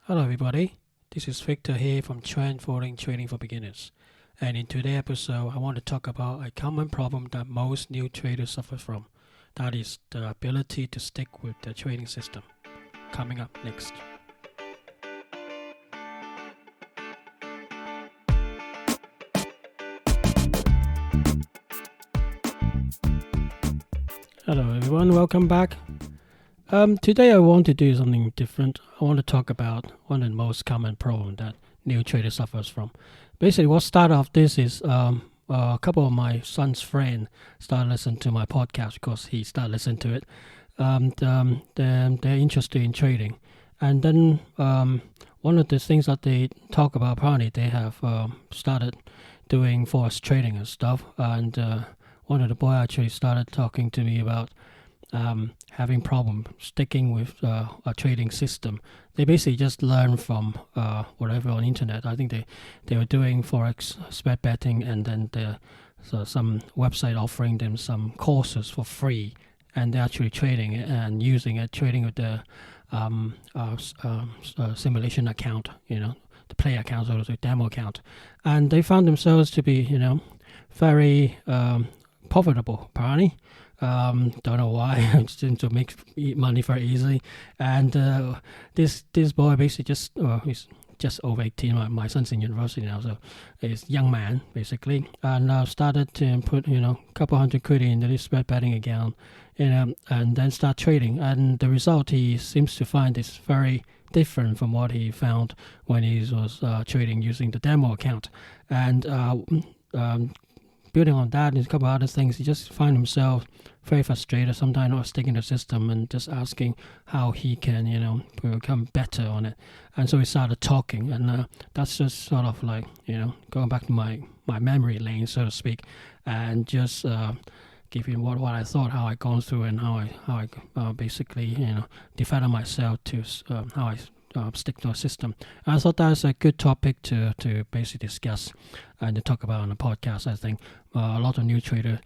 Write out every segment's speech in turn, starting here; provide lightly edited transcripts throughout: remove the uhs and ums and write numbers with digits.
Hello, everybody. This is Victor here from Trend Following Trading for Beginners. And in today's episode, I want to talk about a common problem that most new traders suffer from. That is the ability to stick with the trading system. Coming up next. Hello, everyone. Welcome back. Today I want to do something different. I want to talk about one of the most common problems that new traders suffers from. Basically, what started off this is a couple of my son's friends started listening to my podcast because he started listening to it. They're interested in trading, and then one of the things that they talk about apparently they have started doing forex trading and stuff. And one of the boys actually started talking to me about having problem sticking with a trading system. They basically just learn from whatever on internet. I think they were doing forex spread betting, and then so some website offering them some courses for free, and they're actually trading it and using it, trading with the simulation account, the play account or the demo account, and they found themselves to be very profitable apparently. Don't know why. It seems to make money very easily. And this boy basically he's just over 18. My son's in university now, so he's a young man basically, and started to put a couple hundred quid into this spread betting account, and then start trading. And the result he seems to find is very different from what he found when he was trading using the demo account. And building on that and a couple other things, he just find himself very frustrated, sometimes not sticking to the system and just asking how he can, become better on it. And so we started talking, and that's just sort of like, going back to my memory lane, so to speak, and just giving what I thought, how I gone through, and how I basically, develop myself to how I stick to a system. And I thought that was a good topic to basically discuss and to talk about on the podcast. I think a lot of new traders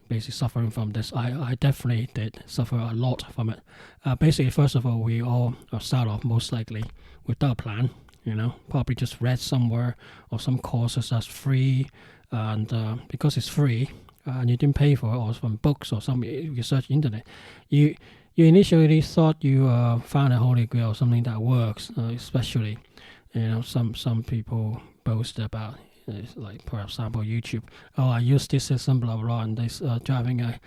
basically suffering from this. I definitely did suffer a lot from it. Basically, first of all, we all start off most likely without a plan. Probably just read somewhere or some courses that's free, and because it's free and you didn't pay for it, or from books or some research internet, you initially thought you found a holy grail, something that works. Especially, some people boast about, like for example YouTube. Oh, I use this system, blah blah, and they're driving a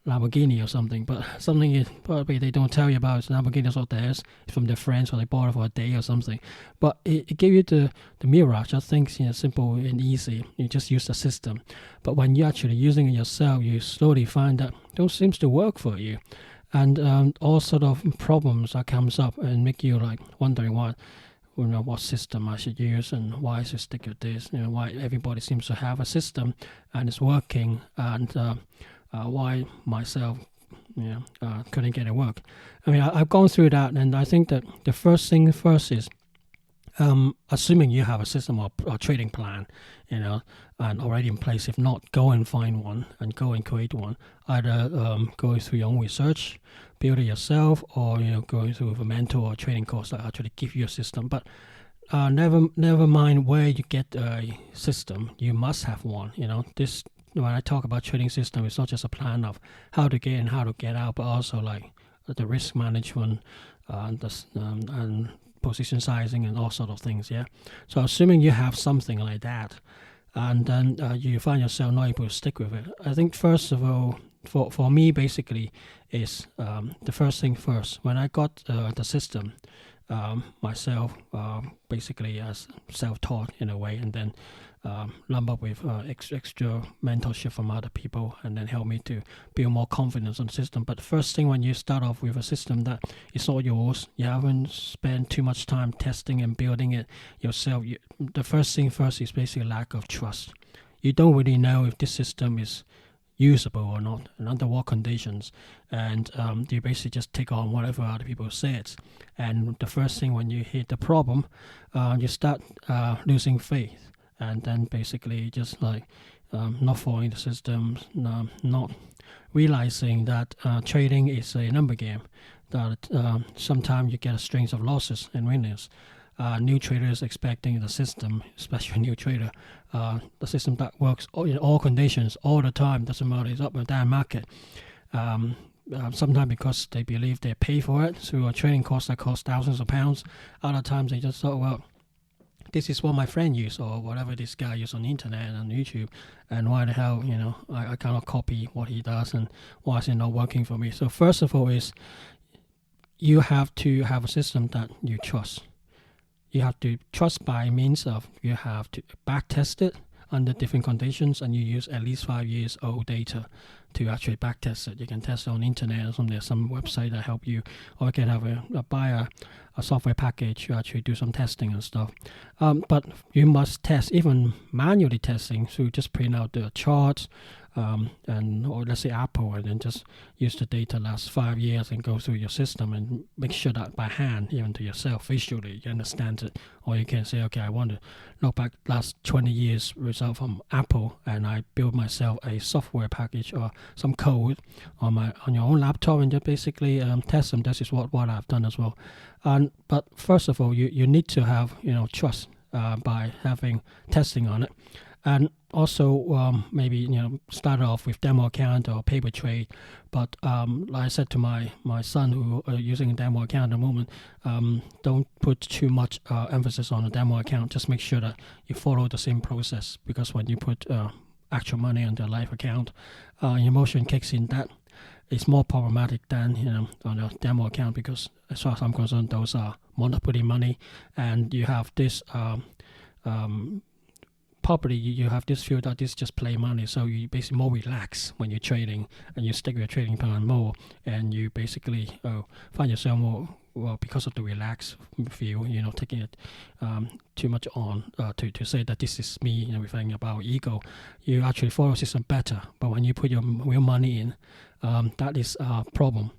Lamborghini or something. But something is probably they don't tell you about is Lamborghini is not theirs. It's from their friends, or they bought it for a day or something. But it gave you the mirage. I think simple and easy. You just use the system. But when you're actually using it yourself, you slowly find that those seems to work for you. And all sort of problems that comes up and make you like wondering what system I should use, and why I should stick with this. Why everybody seems to have a system and it's working, and why myself couldn't get it work. I mean, I've gone through that, and I think that the first thing first is assuming you have a system or trading plan, and already in place. If not, go and find one and go and create one. Either go through your own research, build it yourself, or going through a mentor or training course that actually give you a system. But never mind where you get a system, you must have one. This when I talk about trading system, it's not just a plan of how to get in, how to get out, but also like the risk management and position sizing and all sort of things. Yeah. So assuming you have something like that, and then you find yourself not able to stick with it, I think first of all, for me basically is the first thing first. When I got the system myself, basically as self-taught in a way, and then lump up with extra mentorship from other people, and then help me to build more confidence on the system. But the first thing, when you start off with a system that is all yours, you haven't spent too much time testing and building it yourself, the first thing first is basically lack of trust. You don't really know if this system is usable or not, and under what conditions, and you basically just take on whatever other people said. And the first thing, when you hit the problem, you start losing faith, and then basically just like not following the systems, not realizing that trading is a number game. that sometimes you get a strings of losses and winnings. New traders expecting the system, especially new trader, the system that works in all conditions all the time, doesn't matter it's up or down market. Sometimes because they believe they pay for it through a trading course that costs thousands of pounds. Other times they just thought, well, this is what my friend used or whatever this guy used on the internet and on YouTube, and why the hell, I cannot copy what he does, and why is it not working for me? So first of all is you have to have a system that you trust. You have to trust by means of you have to back test it under different conditions, and you use at least 5 years old data to actually back test it. You can test it on the internet or something. There's some website that help you, or you can have buy a software package to actually do some testing and stuff. But you must test, even manually testing, so just print out the charts, or let's say Apple, and then just use the data last 5 years and go through your system and make sure that by hand, even to yourself, visually, you understand it. Or you can say, okay, I want to look back last 20 years result from Apple, and I build myself a software package or some code on your own laptop, and just basically test them. This is what I've done as well. But first of all, you need to have trust by having testing on it. And also maybe start off with demo account or paper trade. But like I said to my son who are using a demo account at the moment, don't put too much emphasis on a demo account. Just make sure that you follow the same process, because when you put actual money on the live account, emotion kicks in. That is more problematic than on a demo account, because as far as I'm concerned, those are monopoly money, and you have this property, you have this feel that this just play money, so you basically more relax when you're trading, and you stick with your trading plan more, and you basically find yourself more, well, because of the relaxed feel, taking it too much on to say that this is me, everything about ego. You actually follow the system better. But when you put your real money in, that is a problem,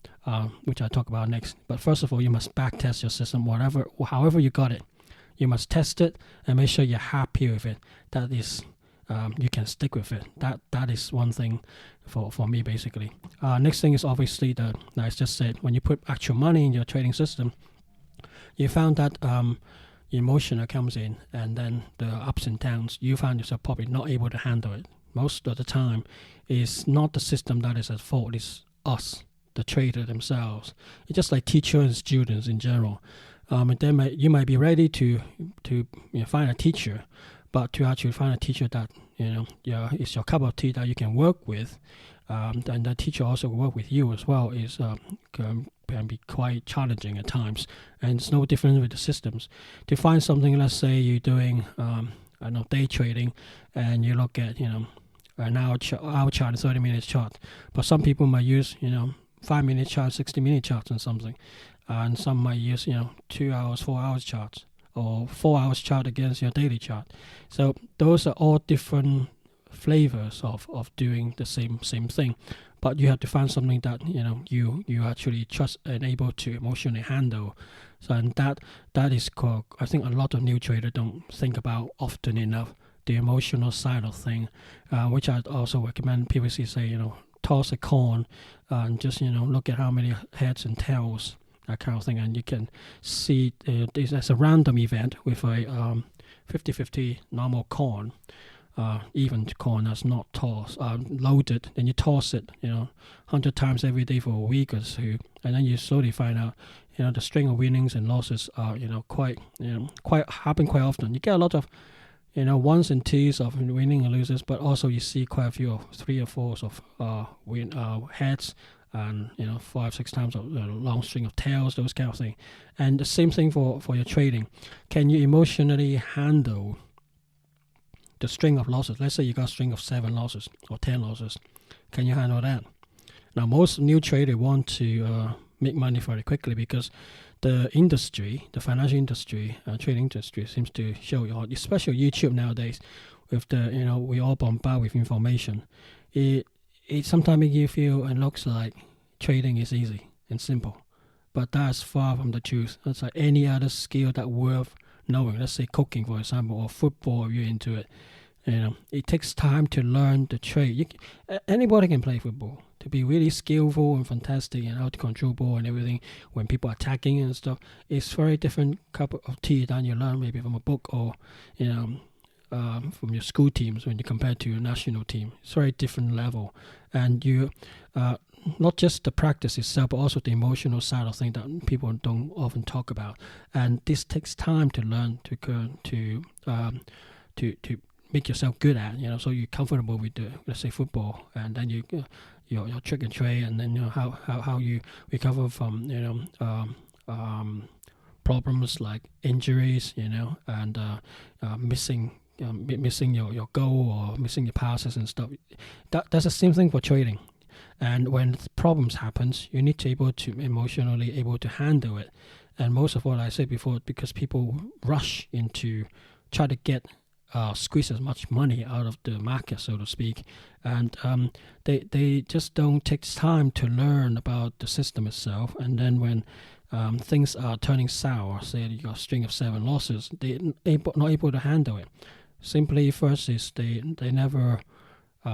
which I'll talk about next. But first of all, you must back test your system, however you got it. You must test it and make sure you're happy with it. That is, you can stick with it. That is one thing for me, basically. Next thing is obviously like I just said, when you put actual money in your trading system, you found that emotional comes in, and then the ups and downs, you find yourself probably not able to handle it. Most of the time, it's not the system that is at fault, it's us, the trader themselves. It's just like teachers and students in general. And then you might be ready to find a teacher, but to actually find a teacher that is your cup of tea, that you can work with, and that teacher also will work with you as well, is can be quite challenging at times. And it's no different with the systems. To find something, let's say you're doing day trading, and you look at an hour chart, 30 minutes chart, but some people might use 5-minute chart, 60-minute charts and something. And some might use 2 hours, 4 hours charts, or 4 hours chart against your daily chart. So those are all different flavors of doing the same thing. But you have to find something that you actually trust and able to emotionally handle. So, and that is called, I think a lot of new traders don't think about often enough, the emotional side of thing, which I also recommend people say, toss a coin and just look at how many heads and tails, that kind of thing, and you can see this as a random event with a 50-50 normal coin, even coin that's not tossed, loaded. Then you toss it 100 times every day for a week or two, and then you slowly find out the string of winnings and losses are quite happen quite often. You get a lot of ones and twos of winning and losers, but also you see quite a few of 3 or 4 of heads, and 5-6 times a long string of tails, those kind of thing. And the same thing for your trading. Can you emotionally handle the string of losses? Let's say you got a string of 7 losses or 10 losses. Can you handle that? Now, most new traders want to make money very quickly, because the industry, the financial industry, trading industry, seems to show you, especially YouTube nowadays, with the we all bombarded with information. It sometimes makes you feel and looks like trading is easy and simple, but that's far from the truth. That's like any other skill that worth knowing. Let's say cooking, for example, or football, if you're into it. It takes time to learn the trade. Anybody can play football. To be really skillful and fantastic and how to control ball and everything when people are attacking and stuff, it's very different cup of tea than you learn maybe from a book or you know from your school teams when you compare to your national team. It's very different level, and you not just the practice itself, but also the emotional side of things that people don't often talk about. And this takes time to learn to make yourself good at. So you're comfortable with the, let's say, football, and then your trick and trade, and then how you recover from problems like injuries, and missing your goal or missing your passes and stuff. That's the same thing for trading. And when problems happens, you need to able to emotionally able to handle it. And most of what I said before, because people rush into try to get squeeze as much money out of the market, so to speak, and they just don't take time to learn about the system itself. And then when things are turning sour, say you got a string of 7 losses, they're not able to handle it. Simply, first is they never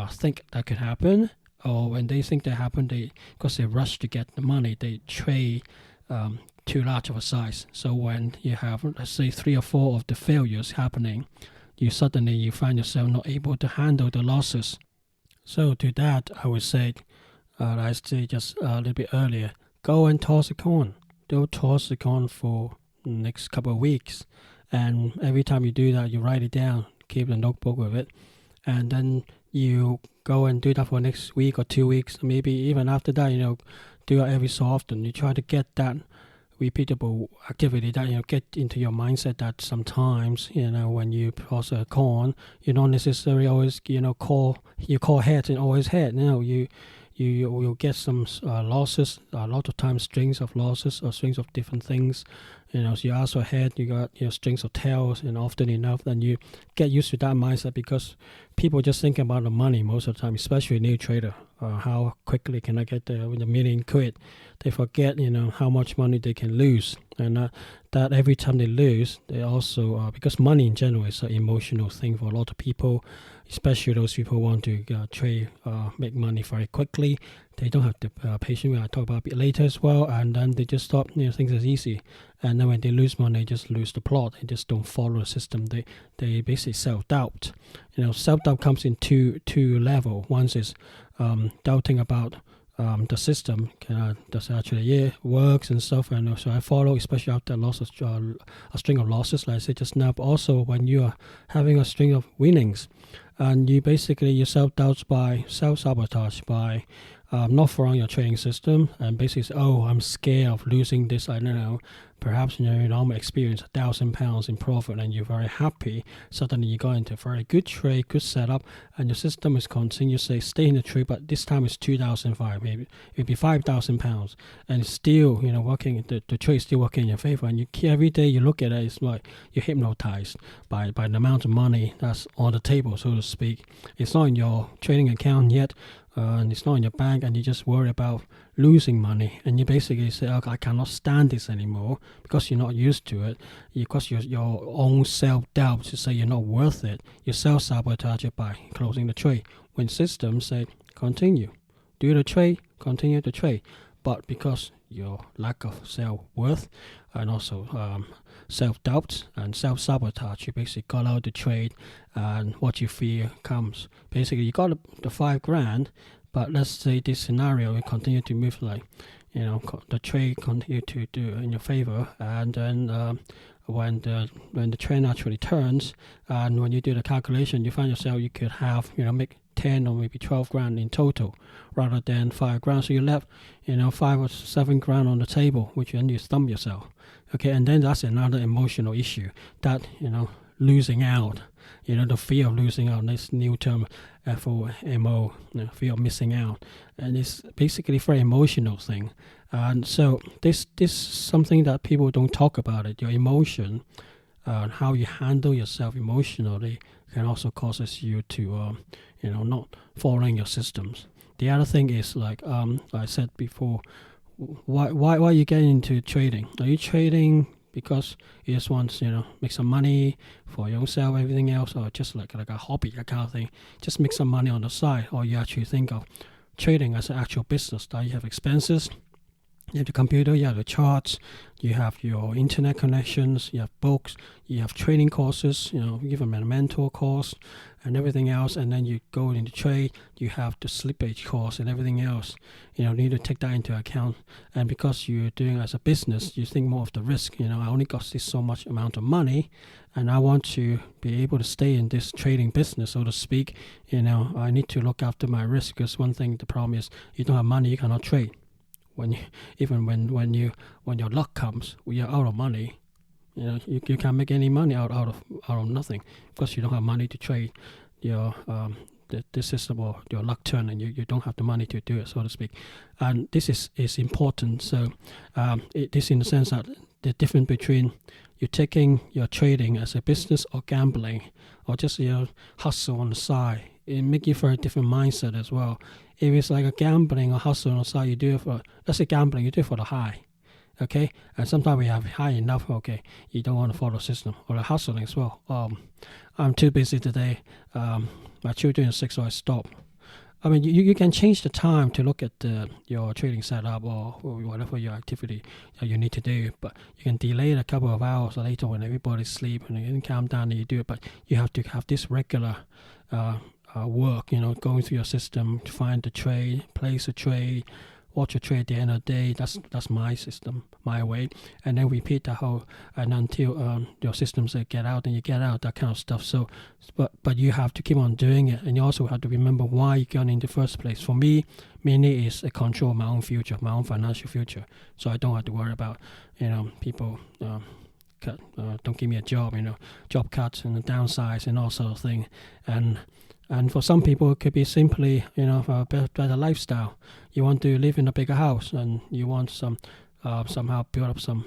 think that could happen, or when they think that happen, because they rush to get the money, they trade too large of a size. So when you have, let's say, 3 or 4 of the failures happening, you find yourself not able to handle the losses. So to that, I would say, I said just a little bit earlier, go and toss a coin. Don't toss the coin for the next couple of weeks, and every time you do that, you write it down, keep a notebook with it, and then you go and do that for next week or 2 weeks, maybe even after that, do it every so often. You try to get that repeatable activity that get into your mindset that sometimes when you toss a coin, you don't necessarily always call heads and always head. You'll get some losses, a lot of times strings of losses or strings of different things. So you ask for head, you got strings of tails, and often enough, then you get used to that mindset, because people just think about the money most of the time, especially a new trader. How quickly can I get the million quid? They forget, how much money they can lose, and that every time they lose, they also because money in general is an emotional thing for a lot of people, especially those people who want to trade, make money very quickly. They don't have the patience. I'll talk about a bit later as well, and then they just thought things is easy, and then when they lose money, they just lose the plot. They just don't follow the system. They basically self-doubt. Self-doubt comes in two level. One is doubting about the system does actually works and stuff, and so I follow, especially after a string of losses, like I said just now. But also when you are having a string of winnings, and you self-doubt by self-sabotage by not following your trading system, and basically say, I'm scared of losing this. I don't know, perhaps your normal experience £1,000 in profit, and you're very happy. Suddenly you got into a very good trade, good setup, and your system is continuously stay in the trade, but this time it's 2,500, maybe it'd be £5,000, and it's still working. The trade is still working in your favor, and every day you look at it, it's like you're hypnotized by the amount of money that's on the table, so to speak. It's not in your trading account yet, and it's not in your bank, and you just worry about losing money, and you basically say, I cannot stand this anymore, because you're not used to it, because your own self-doubt to say you're not worth it. You self-sabotage it by closing the trade, when systems say continue, do the trade, continue the trade. But because your lack of self-worth and also self-doubt and self-sabotage, you basically got out the trade, and what you fear comes. Basically, you got the $5,000, but let's say this scenario, you continue to move, like the trade continue to do in your favor, and then when the trend actually turns, and when you do the calculation, you find yourself you could have make 10 or maybe 12 grand in total, rather than 5 grand. So you left 5 or 7 grand on the table, which then you stump yourself. Okay, and then that's another emotional issue, that losing out, the fear of losing out. This new term, FOMO, fear of missing out, and it's basically a very emotional thing. And so this is something that people don't talk about. It your emotion, how you handle yourself emotionally, can also causes you to not following your systems. The other thing is, like I said before, why are you getting into trading? Are you trading because you just want, make some money for yourself, everything else, or just like a hobby, that kind of thing. Just make some money on the side, or you actually think of trading as an actual business that you have expenses. You have the computer, you have the charts, you have your internet connections, you have books, you have training courses, you give them a mentor course and everything else, and then you go into trade, you have the slippage course and everything else. You need to take that into account. And because you're doing it as a business, you think more of the risk. I only got this so much amount of money, and I want to be able to stay in this trading business, so to speak. I need to look after my risk, because one thing, the problem is you don't have money, you cannot trade. When your luck comes, when you're out of money, you can't make any money out of nothing, because you don't have money to trade your the system or your luck turn, and you don't have the money to do it, so to speak. And this is important. So this in the sense that the difference between you taking your trading as a business or gambling or just hustle on the side, it make you for a different mindset as well. If it's like a gambling or hustle on the side, you do it for, let's say gambling, you do it for the high, okay? And sometimes we have high enough, okay, you don't want to follow the system. Or the hustling as well. I'm too busy today. My children are sick, so I stop. I mean, you can change the time to look at your trading setup or whatever your activity that you need to do, but you can delay it a couple of hours later when everybody's asleep, and you can calm down and you do it. But you have to have this regular work, going through your system to find the trade, place a trade, watch a trade at the end of the day. That's my system, my way, and then repeat the whole, and until your system says get out, and you get out, that kind of stuff. So, but you have to keep on doing it, and you also have to remember why you got in the first place. For me, mainly is a control of my own future, my own financial future, so I don't have to worry about people. Don't give me a job, job cuts and the downsides and all sort of thing, and for some people it could be simply a better lifestyle. You want to live in a bigger house, and you want some somehow build up some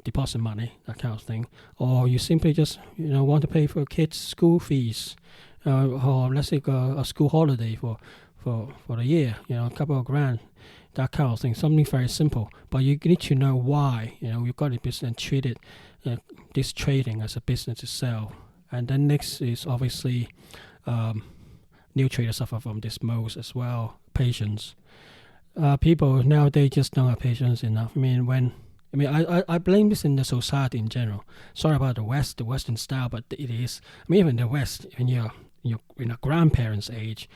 deposit money, that kind of thing, or you simply just want to pay for kids' school fees, or let's say a school holiday for the year, a couple of grand. That kind of thing, something very simple. But you need to know why. You've got a business and treat it, this trading as a business itself. And then next is obviously new traders suffer from this most as well. Patience. People nowadays just don't have patience enough. I blame this in the society in general. Sorry about the Western style, but it is. Even the West, when you're in a grandparents' age,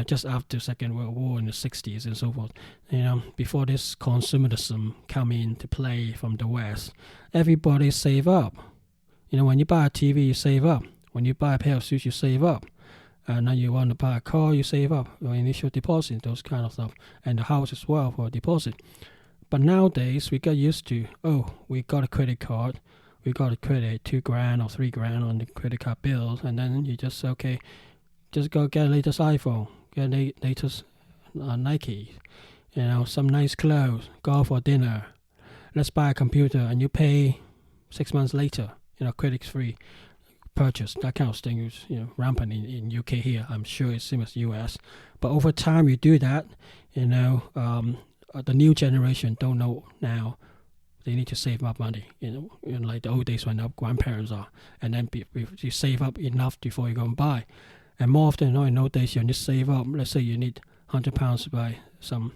just after Second World War in the 60s and so forth, before this consumerism come into play from the West, everybody save up. When you buy a TV, you save up. When you buy a pair of shoes, you save up. And then you want to buy a car, you save up your initial deposit, those kind of stuff. And the house as well for a deposit. But nowadays, we got used to, we got a credit card, we got to credit $2,000 or $3,000 on the credit card bills, and then you just go get the latest iPhone, get the latest Nike, some nice clothes, go out for dinner, let's buy a computer, and you pay 6 months later, credit-free purchase. That kind of thing is rampant in UK here. I'm sure it's same as US. But over time, you do that, the new generation don't know now. They need to save up money, like the old days when our grandparents are, and then you save up enough before you go and buy. And more often, in those days, you need to save up. Let's say you need £100 to buy some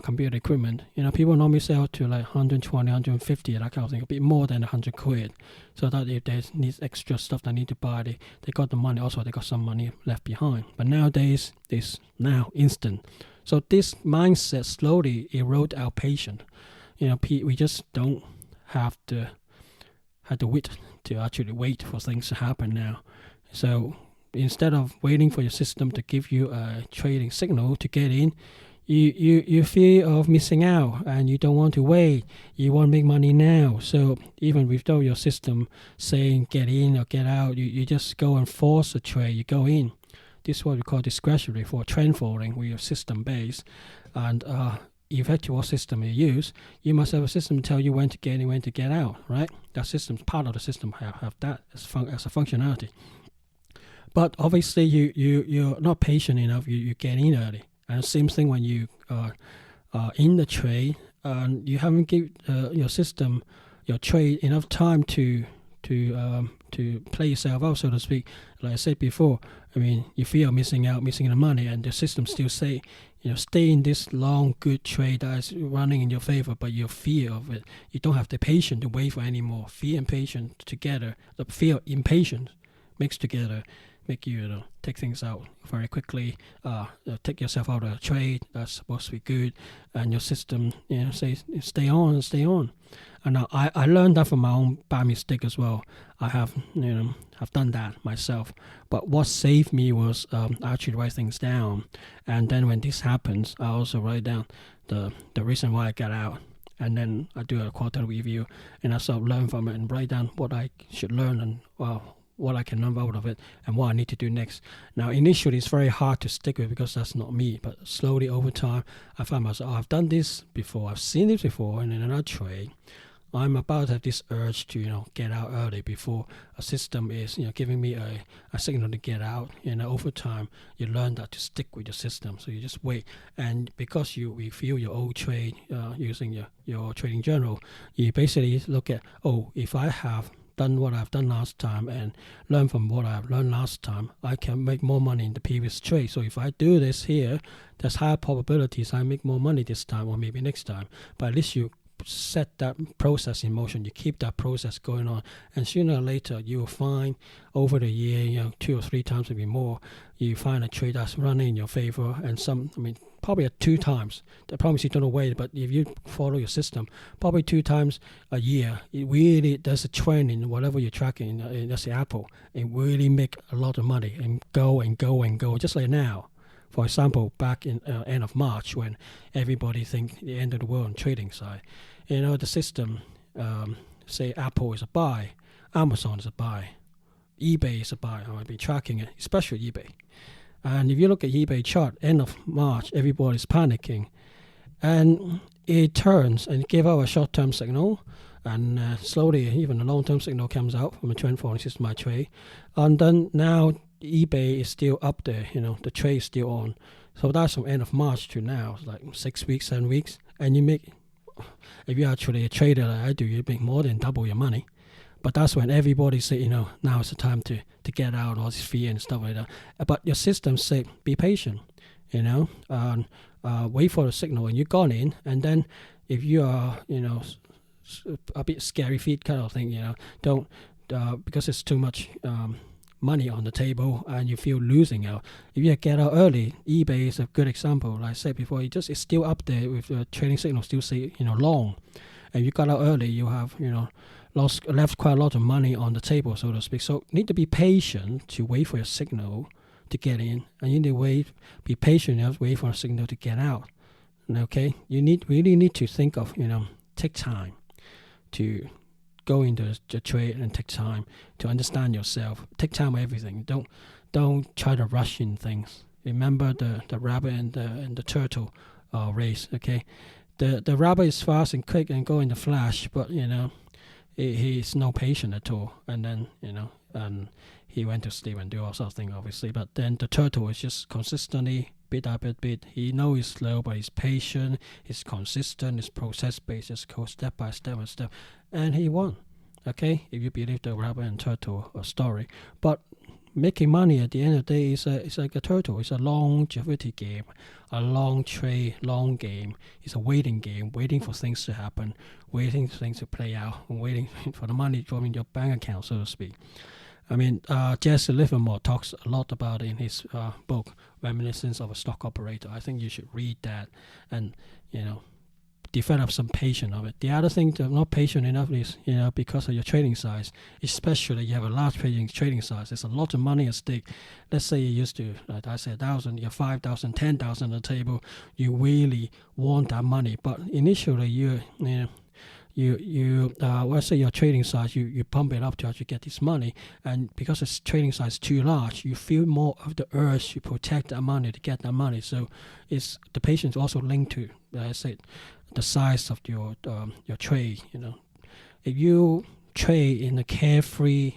computer equipment. People normally sell to like 120, 150, that kind of thing, a bit more than 100 quid. So that if they need extra stuff they need to buy, they got the money. Also, they got some money left behind. But nowadays, it's now instant. So this mindset slowly erode our patience. We just don't have the wit to actually wait for things to happen now. So instead of waiting for your system to give you a trading signal to get in, you fear of missing out, and you don't want to wait. You want to make money now. So even without your system saying get in or get out, you just go and force a trade. You go in. This is what we call discretionary for trend following with your system base. And effective system you use, you must have a system to tell you when to get in, when to get out, right? That system's part of the system have that as a functionality. But obviously you're not patient enough, you get in early. And the same thing when you are in the trade and you haven't give your system, your trade enough time to play yourself out, so to speak. Like I said before, I mean, you feel missing the money, and the system still say, stay in this long good trade that is running in your favor, but your fear of it, you don't have the patience to wait for anymore. Fear and patience together, the fear, impatience mixed together, make you, take things out very quickly, take yourself out of a trade that's supposed to be good, and your system, say stay on. And I learned that from my own bad mistake as well. I have done that myself. But what saved me was I actually write things down, and then when this happens, I also write down the reason why I got out. And then I do a quarterly review, and I sort of learn from it and write down what I should learn and what I can learn out of it and what I need to do next. Now, initially, it's very hard to stick with because that's not me. But slowly over time, I find myself, I've done this before, I've seen this before, and in another trade, I'm about to have this urge to, get out early before a system is, giving me a signal to get out. Over time, you learn that to stick with your system. So you just wait. And because you review your old trade using your trading journal, you basically look at, if I have done what I've done last time and learn from what I've learned last time, I can make more money in the previous trade. So if I do this here, there's higher probabilities I make more money this time or maybe next time. But at least you set that process in motion, you keep that process going on, and sooner or later you will find over the year, 2 or 3 times, maybe more, you find a trade that's running in your favor, and probably at 2 times. I promise you don't know wait, but if you follow your system, probably 2 times a year, it really there's a trend in whatever you're tracking, let's say Apple, it really make a lot of money and go and go and go, just like now. For example, back in end of March, when everybody think the end of the world on trading side, the system, say Apple is a buy, Amazon is a buy, eBay is a buy. I've been tracking it, especially eBay. And if you look at eBay chart, end of March, everybody's panicking, and it turns and give out a short-term signal, and slowly even a long-term signal comes out from a trend following system I trade, and then now eBay is still up there, the trade is still on. So that's from end of March to now, it's like 6 weeks, 7 weeks, and you make, if you're actually a trader like I do, you make more than double your money. But that's when everybody say, now is the time to get out, all this fear and stuff like that. But your system say, be patient, wait for the signal, and you got in, and then if you are, a bit scary feet kind of thing, don't, because it's too much money on the table and you feel losing out. If you get out early, eBay is a good example. Like I said before, it's still up there with the trading signal still say, long. And you got out early, you have, left quite a lot of money on the table, so to speak. So you need to be patient to wait for your signal to get in, and you need to be patient enough, wait for a signal to get out. Okay, you really need to think of, take time to go into the trade and take time to understand yourself. Take time with everything. Don't try to rush in things. Remember the rabbit and the turtle race. Okay, the rabbit is fast and quick and go in the flash, but he's no patient at all. And then and he went to sleep and do all sorts of things, obviously. But then the turtle is just consistently bit by bit. He knows he's slow, but he's patient. He's consistent. He's process based. Just go step by step and step, and he won. Okay, if you believe the rabbit and turtle story. But making money at the end of the day is like a turtle. It's a longevity game, a long trade, long game. It's a waiting game, waiting for things to happen, waiting for things to play out, and waiting for the money to come in your bank account, so to speak. I mean, Jesse Livermore talks a lot about it in his book, Reminiscence of a Stock Operator. I think you should read that and, develop some patience of it. The other thing that's not patient enough is, because of your trading size, especially you have a large trading size, there's a lot of money at stake. Let's say you used to, like I said, 1,000, you're 5,000, 10,000 on the table. You really want that money, but initially let's say your trading size, you pump it up to actually get this money, and because the trading size is too large, you feel more of the urge to protect that money, to get that money. So it's the patience also linked to, like I said, the size of your trade. If you trade in a carefree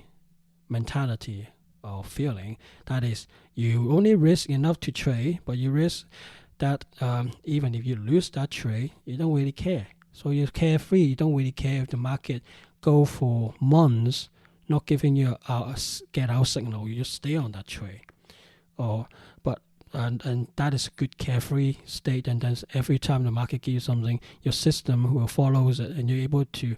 mentality or feeling, that is, you only risk enough to trade, but you risk that even if you lose that trade, you don't really care. So you're carefree. You don't really care if the market go for months, not giving you a get out signal. You just stay on that trade. Or but and that is a good carefree state. And then every time the market gives you something, your system will follows it, and you're able to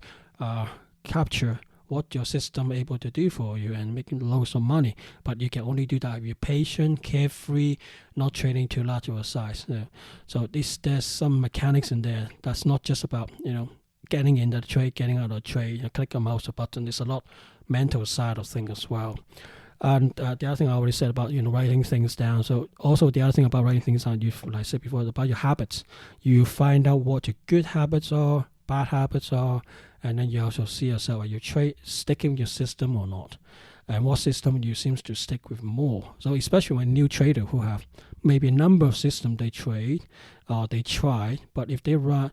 capture what your system able to do for you and making loads of money. But you can only do that if you're patient, carefree, not trading too large of a size. So there's some mechanics in there. That's not just about getting into the trade, getting out of the trade. Click a mouse or button. There's a lot mental side of things as well. And the other thing I already said about writing things down. So also the other thing about writing things down, like I said before, about your habits. You find out what your good habits are, bad habits are, and then you also see yourself, are you sticking with your system or not, and what system you seems to stick with more. So especially when new trader who have maybe a number of systems they trade or they try, but if they write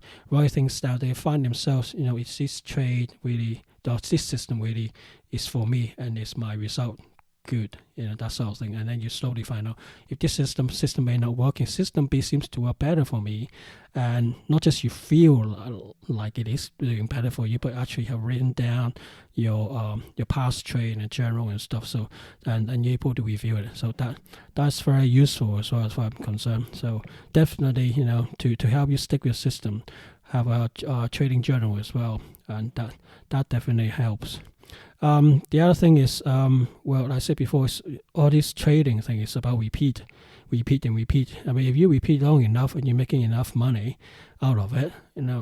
things down, they find themselves, it's this trade really, this system really is for me and it's my result good, that sort of thing. And then you slowly find out if this system may not working, system B seems to work better for me. And not just you feel like it is doing better for you, but actually have written down your past trade in general and stuff. So and you're able to review it. So that's very useful as far as I'm concerned. So definitely, to help you stick with your system, have a trading journal as well, and that definitely helps. The other thing is, like I said before, all this trading thing is about repeat. I mean, if you repeat long enough and you're making enough money out of it,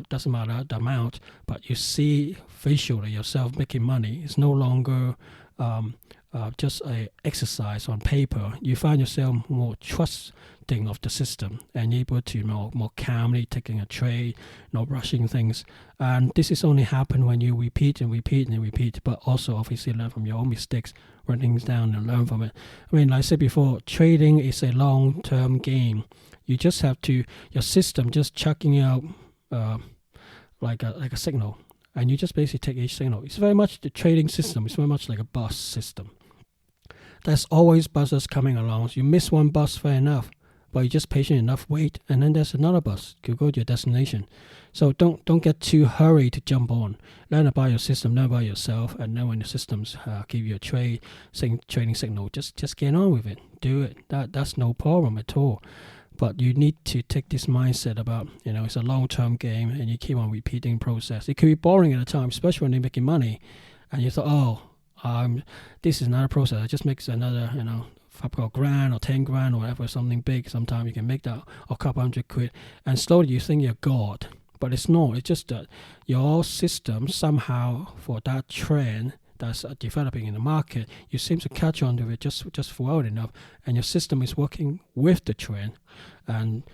doesn't matter the amount, but you see visually yourself making money. It's no longer just a exercise on paper. You find yourself more trusting of the system and able to more calmly taking a trade, not rushing things. And this is only happen when you repeat and repeat and repeat, but also obviously learn from your own mistakes, write things down and learn from it. I mean, like I said before, trading is a long-term game. You just have to, your system just chucking out like a signal, and you just basically take each signal. It's very much the trading system. It's very much like a bus system. There's always buses coming along. You miss one bus, fair enough, but you just patient enough, wait, and then there's another bus to go to your destination. So don't get too hurried to jump on. Learn about your system, learn about yourself, and then when the systems give you a trading signal, just get on with it. Do it. That's no problem at all. But you need to take this mindset about, it's a long-term game, and you keep on repeating process. It could be boring at the time, especially when you're making money, and you thought, this is another process. I just make another, if I've got $1,000 or $10,000 or whatever, something big. Sometimes you can make that, or a couple £100, and slowly you think you're God, but it's not. It's just that your system somehow for that trend that's developing in the market, you seem to catch on to it just forward enough, and your system is working with the trend, and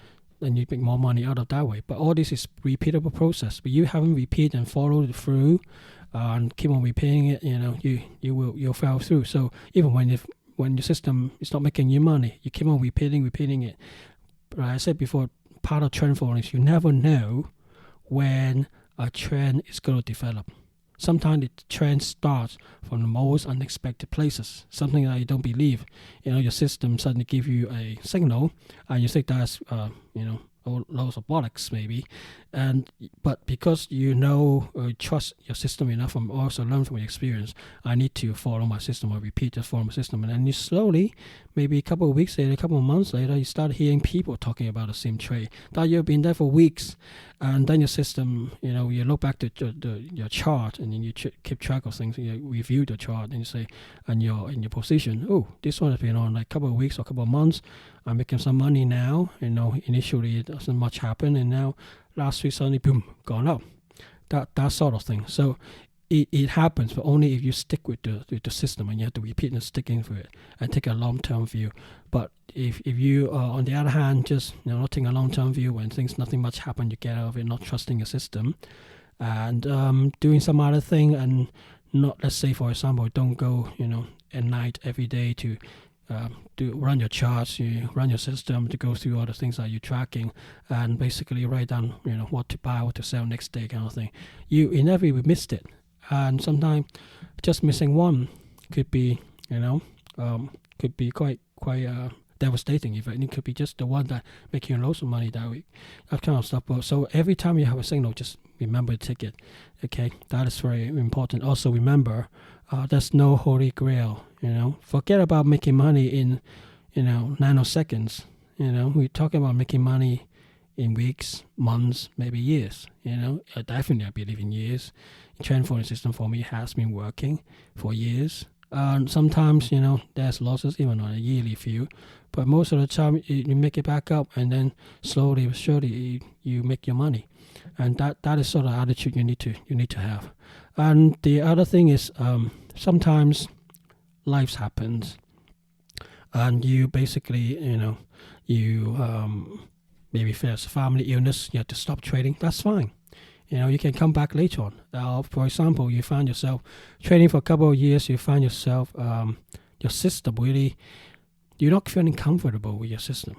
then you make more money out of that way. But all this is repeatable process. But you haven't repeated and followed through, and keep on repeating it, you'll fall through. So even when your system is not making you money, you keep on repeating it. But like I said before, part of trend following is you never know when a trend is going to develop. Sometimes the trend starts from the most unexpected places, something that you don't believe. Your system suddenly give you a signal, and you think that's, loads of bollocks maybe, but because trust your system enough and also learn from your experience, I need to follow my system or repeat to follow my system, and then you slowly, maybe a couple of weeks later, a couple of months later, you start hearing people talking about the same trade that you've been there for weeks, and then your system, you look back to your chart, and then you keep track of things, you review the chart, and you say, and you're in your position, oh, this one has been on like a couple of weeks or a couple of months, I'm making some money now. Initially it doesn't much happen, and now last week suddenly boom, gone up. That sort of thing. So it happens, but only if you stick with the system, and you have to repeat and stick into it and take a long-term view. But if you are on the other hand just not taking a long-term view, when nothing much happen, you get out of it, not trusting your system, and doing some other thing, and not, let's say for example, don't go at night every day to run your charts, you run your system to go through all the things that you're tracking, and basically write down what to buy, what to sell next day, kind of thing. You inevitably missed it, and sometimes just missing one could be quite devastating effect. It could be just the one that making loads of money that week, that kind of stuff. But so every time you have a signal, just remember the ticket. Okay, that is very important. Also remember, there's no holy grail. Forget about making money in nanoseconds. We're talking about making money in weeks, months, maybe years. Definitely I believe in years. Trend following system for me has been working for years. Sometimes, there's losses even on a yearly view, but most of the time you make it back up, and then slowly but surely you make your money, and that is sort of attitude you need to have. And the other thing is, sometimes life happens, and you basically, maybe if there's a family illness, you have to stop trading. That's fine. You can come back later on. For example, you find yourself trading for a couple of years, you find yourself, your system really, you're not feeling comfortable with your system.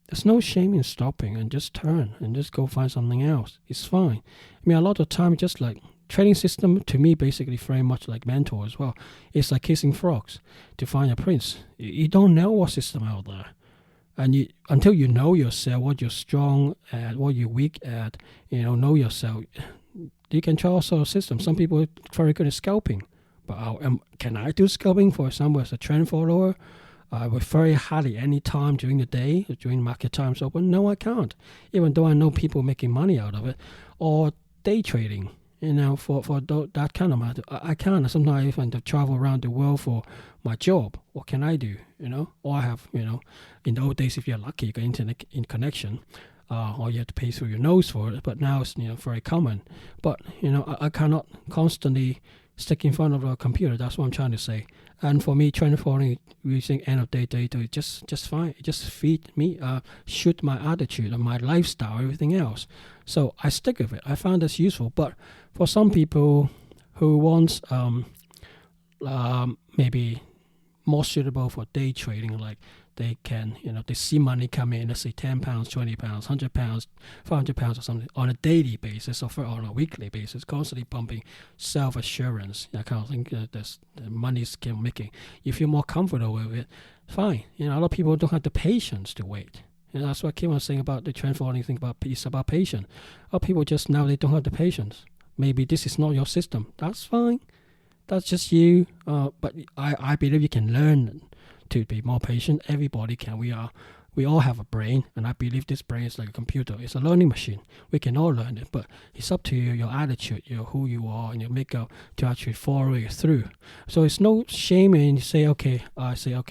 There's no shame in stopping and just turn and just go find something else. It's fine. A lot of time, just like trading system, to me, basically very much like mentor as well. It's like kissing frogs to find a prince. You don't know what system out there. And until you know yourself, what you're strong at, what you're weak at, know yourself, you can try all sort of systems. Some people are very good at scalping. But can I do scalping, for example, as a trend follower? With very hardly any time during the day, during market times open? No, I can't. Even though I know people making money out of it. Or day trading, for that kind of matter. I can't. Sometimes if I have to travel around the world for my job, what can I do? Or I have, in the old days, if you're lucky, you get internet in connection, or you have to pay through your nose for it. But now it's very common. But I cannot constantly stick in front of a computer. That's what I'm trying to say. And for me, trend following using end of day data is just fine. It just feed me, shoot my attitude and my lifestyle, everything else. So I stick with it. I found this useful. But for some people who wants maybe more suitable for day trading, like they can, they see money come in, let's say £10, £20, £100, £500 or something on a daily basis or on a weekly basis, constantly pumping self-assurance, that kind of thing, the money's keep making. You feel more comfortable with it, fine. A lot of people don't have the patience to wait. That's what Kim was saying about the trend following thing it's about patience. A lot of people just now, they don't have the patience. Maybe this is not your system. That's fine. That's just you. But I believe you can learn to be more patient. Everybody can. We all have a brain, and I believe this brain is like a computer. It's a learning machine. We can all learn it, but it's up to you, your attitude, who you are, and your makeup to actually follow it through. So it's no shame in say, okay,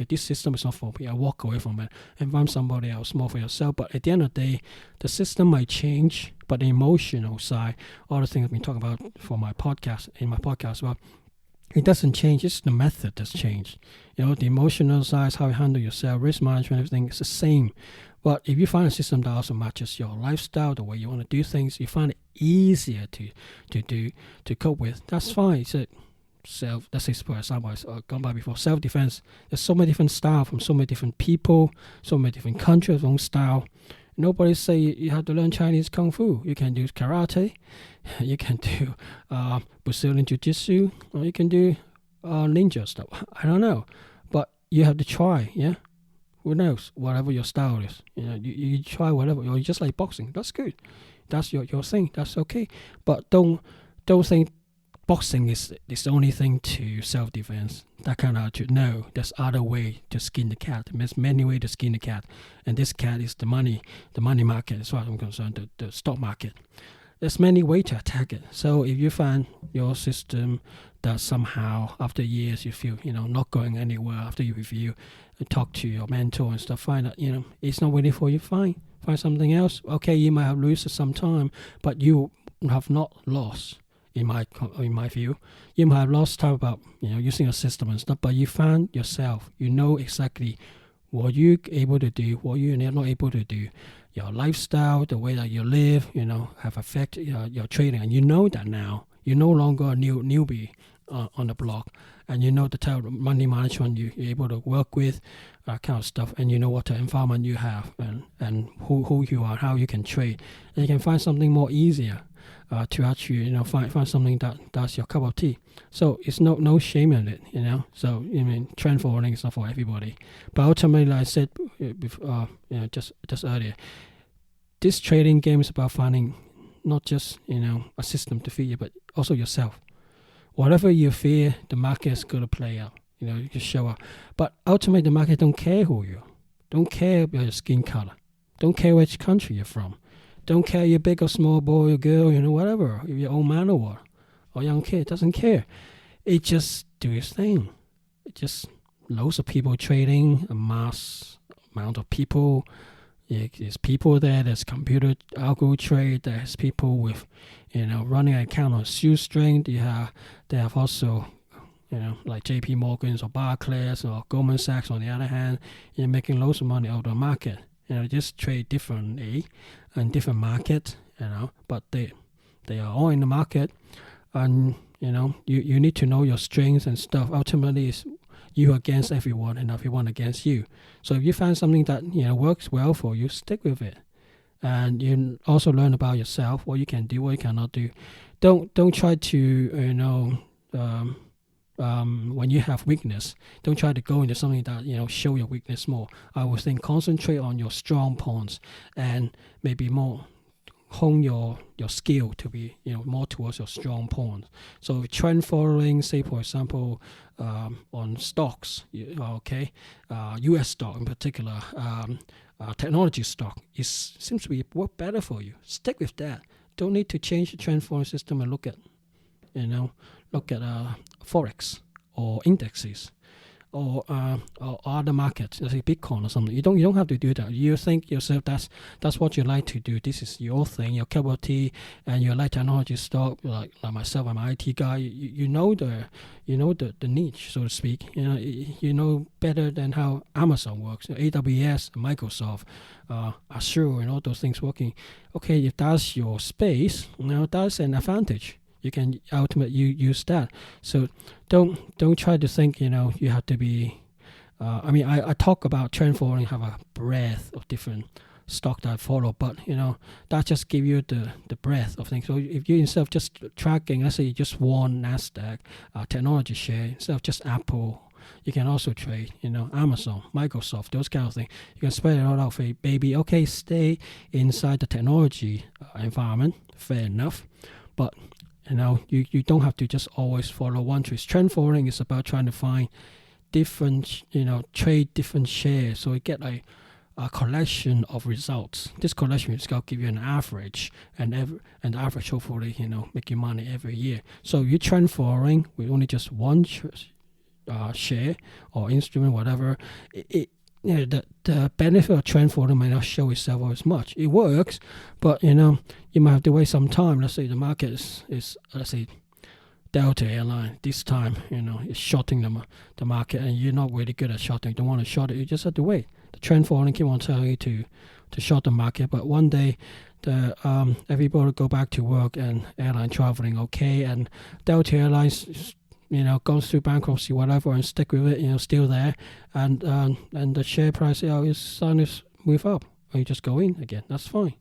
this system is not for me. I walk away from it and find somebody else more for yourself. But at the end of the day, the system might change, but the emotional side, all the things I've been talking about in my podcast, well, it doesn't change. It's the method that's changed. The emotional side, how you handle yourself, risk management, everything is the same. But if you find a system that also matches your lifestyle, the way you want to do things, you find it easier to cope with. That's fine. It's a let's say for example, I've gone by before, self-defense. There's so many different styles from so many different people, so many different countries, own style. Nobody say you have to learn Chinese Kung Fu. You can do karate, you can do Brazilian Jiu-Jitsu, or you can do ninja stuff. I don't know. But you have to try, yeah? Who knows? Whatever your style is. You try whatever. Or you just like boxing. That's good. That's your thing. That's okay. But don't think boxing is the only thing to self-defense. That kind of attitude. No, there's other way to skin the cat. There's many ways to skin the cat. And this cat is the money market, as far as I'm concerned, the stock market. There's many ways to attack it. So if you find your system that somehow after years you feel, not going anywhere, after you review and talk to your mentor and stuff, find out, it's not waiting for you, fine. Find something else. Okay, you might have lost some time, but you have not lost. In my view, you might have lost time about using a system and stuff, but you found yourself. You know exactly what you're able to do, what you're not able to do. Your lifestyle, the way that you live, have affected your trading, and you know that now. You're no longer a newbie on the block, and you know the type of money management you're able to work with, kind of stuff, and you know what the environment you have, and who you are, how you can trade, and you can find something more easier. to actually find something that's your cup of tea. So it's no shame in it, So I mean, trend following is not for everybody, but ultimately, like I said before, just earlier, this trading game is about finding not just a system to feed you, but also yourself. Whatever you fear, the market is going to play out. You just show up. But ultimately, the market don't care who you are. Don't care about your skin color. Don't care which country you're from. Don't care you're big or small, boy or girl, whatever. If you're old man or what, or young kid, doesn't care. It just do its thing. It just loads of people trading, a mass amount of people. There's people there. There's computer algo trade. There's people with, running an account on shoestring. They have also, like J.P. Morgan's or Barclays or Goldman Sachs. On the other hand, you're making loads of money out of the market. Just trade differently and different market. But they are all in the market, and you need to know your strengths and stuff. Ultimately, it's you against everyone and everyone against you. So if you find something that works well for you, stick with it, and you also learn about yourself, what you can do, what you cannot do. Don't try to when you have weakness, don't try to go into something that show your weakness more. I would think concentrate on your strong points and maybe more hone your skill to be more towards your strong points. So trend following, say for example, on stocks, U.S. stock in particular, technology stock seems to be work better for you. Stick with that. Don't need to change the trend following system and look at forex or indexes or other markets, let's say Bitcoin or something. You don't have to do that. You think yourself that's what you like to do. This is your thing, your cup of tea, and you like technology stock. Like myself, I'm an IT guy. You know the niche, so to speak. You know better than how Amazon works, AWS, Microsoft, Azure, and all those things working. Okay, if that's your space, that's an advantage. You can ultimately use that. So don't try to think you have to be. I talk about trend following, have a breadth of different stock that I follow, but that just give you the breadth of things. So if you instead of just tracking, let's say you just one Nasdaq technology share instead of just Apple, you can also trade Amazon, Microsoft, those kind of things. You can spread it all out for baby. Okay, stay inside the technology environment, fair enough, but you don't have to just always follow one trade. Trend following is about trying to find different, trade different shares, so you get a collection of results. This collection is going to give you an average, and the average hopefully make you money every year. So you trend following with only just one share or instrument, whatever. The benefit of trend following might not show itself as much. It works, but you might have to wait some time. Let's say the market is let's say Delta Airline this time, is shorting the market, and you're not really good at shorting. You don't want to short it. You just have to wait. The trend following keep on telling you to short the market, but one day everybody will go back to work and airline traveling okay, and Delta Airlines goes through bankruptcy, whatever, and stick with it, still there, and the share price is starting to move up, or you just go in again. That's fine.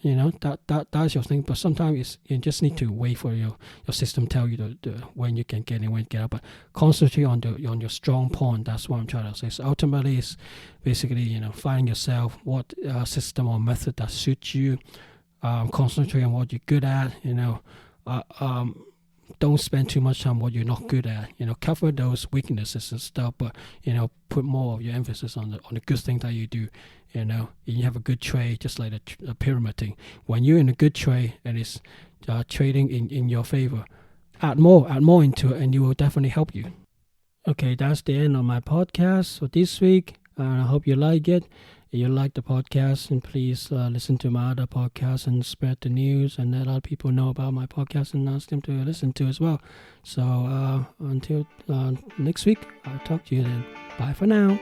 That's your thing. But sometimes you just need to wait for your system tell you the when you can get in, when you get out. But concentrate on your strong point. That's what I'm trying to say. So ultimately, it's basically finding yourself what system or method that suits you. Concentrate on what you're good at. Don't spend too much time what you're not good at. Cover those weaknesses and stuff, but put more of your emphasis on the good thing that you do. You have a good trade, just like a pyramid thing. When you're in a good trade and it's trading in your favor, add more into it, and it will definitely help you. Okay, that's the end of my podcast for this week. I hope you like it. If you like the podcast, and please listen to my other podcasts and spread the news and let other people know about my podcast and ask them to listen to as well. So until next week, I'll talk to you then. Bye for now.